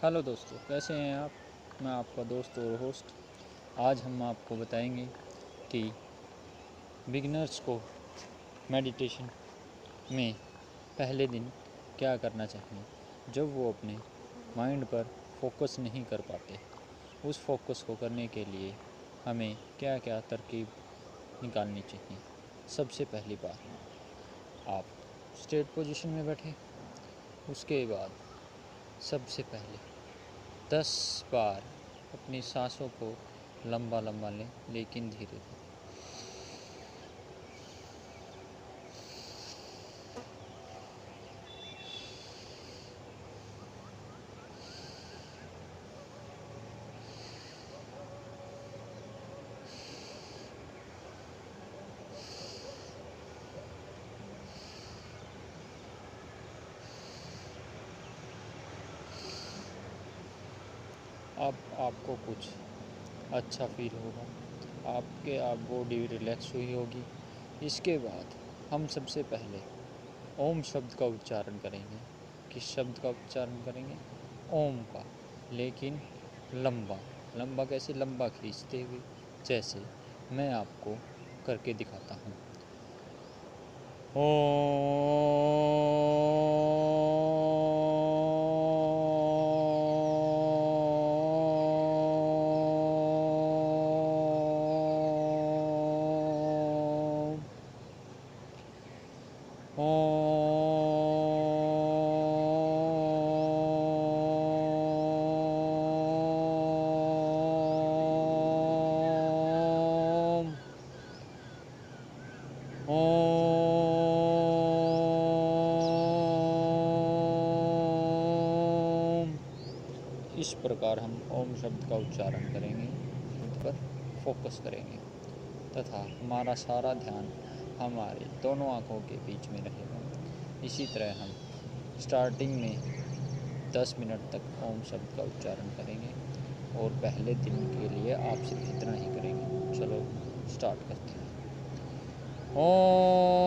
Hello दोस्तों, कैसे हैं आप। मैं आपका दोस्त और होस्ट। आज हम आपको बताएंगे कि बिगिनर्स को मेडिटेशन में पहले दिन क्या करना चाहिए जब वो अपने माइंड पर फोकस नहीं कर पाते। उस फोकस को करने के लिए हमें क्या क्या तरकीब निकालनी चाहिए। सबसे पहली बात, आप स्ट्रेट पोजीशन में बैठे। उसके बाद सबसे पहले 10 बार अपनी सांसों को लंबा लंबा लें, लेकिन धीरे धीरे। अब आपको कुछ अच्छा फील होगा, आप बॉडी रिलैक्स हुई होगी। इसके बाद हम सबसे पहले ओम शब्द का उच्चारण करेंगे। किस शब्द का उच्चारण करेंगे? ओम का, लेकिन लंबा। लंबा कैसे? लंबा खींचते हुए, जैसे मैं आपको करके दिखाता हूँ। इस प्रकार हम ओम शब्द का उच्चारण करेंगे, शब्द पर फोकस करेंगे तथा हमारा सारा ध्यान हमारे दोनों आँखों के बीच में रहेगा। इसी तरह हम स्टार्टिंग में 10 मिनट तक ओम शब्द का उच्चारण करेंगे और पहले दिन के लिए आप सिर्फ इतना ही करेंगे। चलो स्टार्ट करते हैं। ओम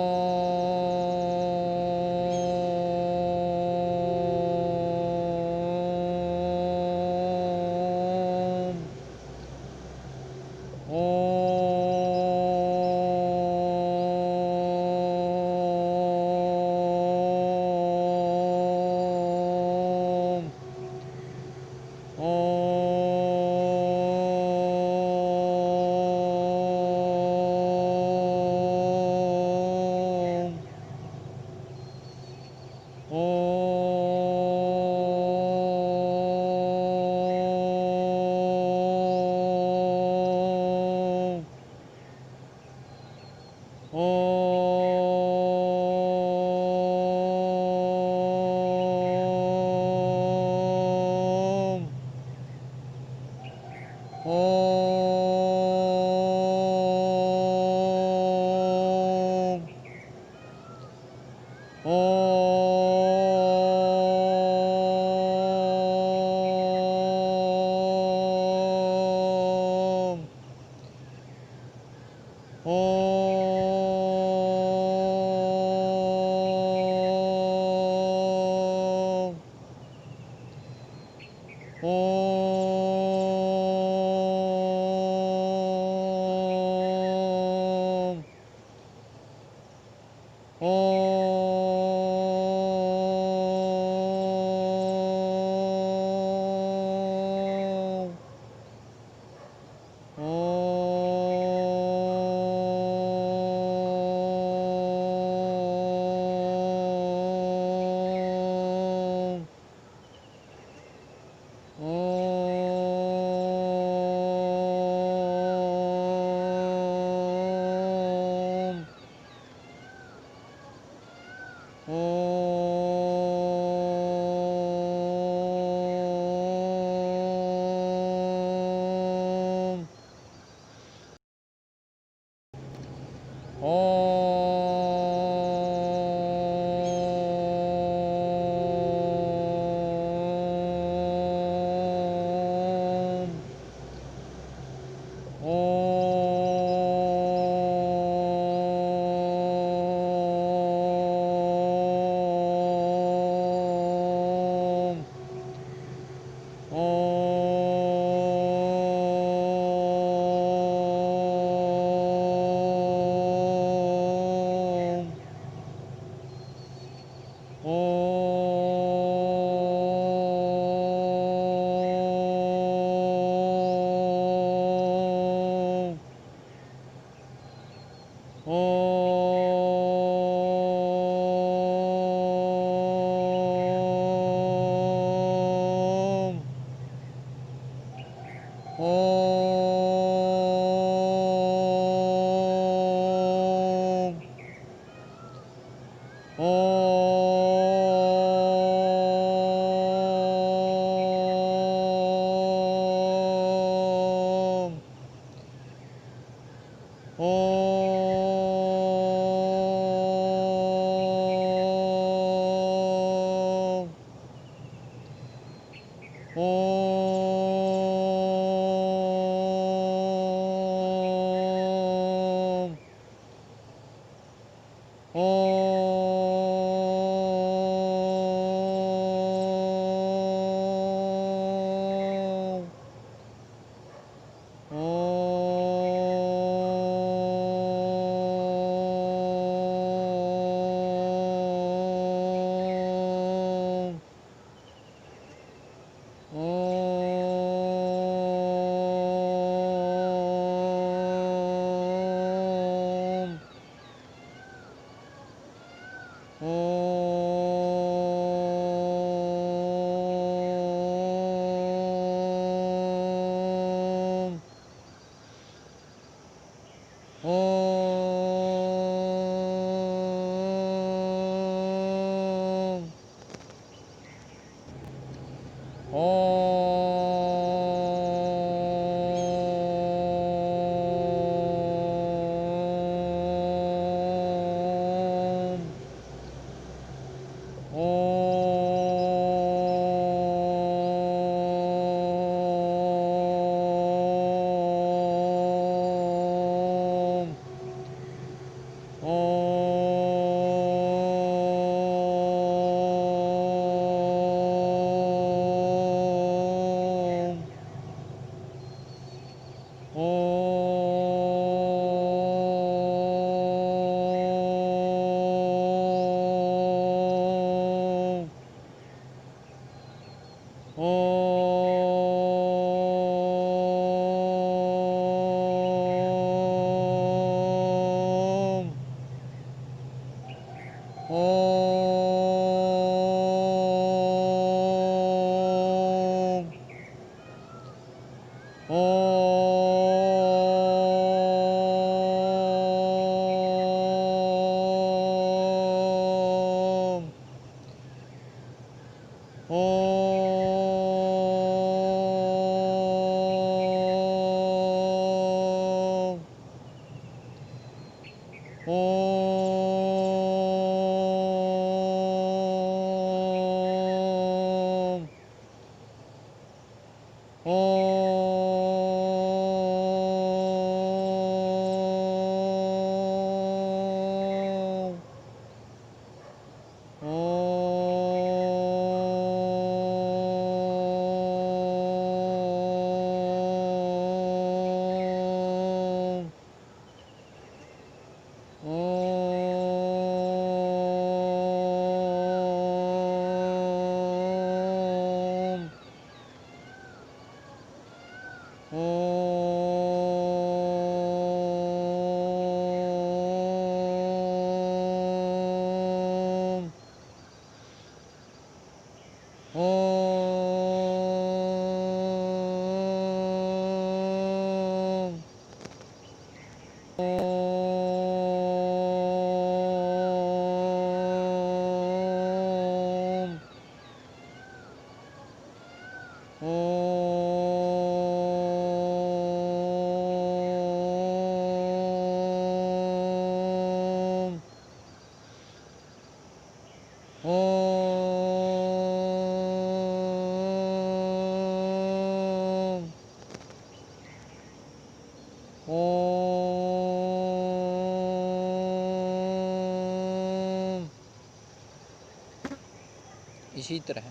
इसी तरह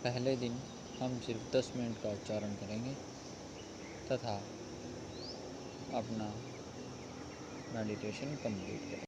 पहले दिन हम सिर्फ 10 मिनट का उच्चारण करेंगे तथा अपना मेडिटेशन कंप्लीट करेंगे।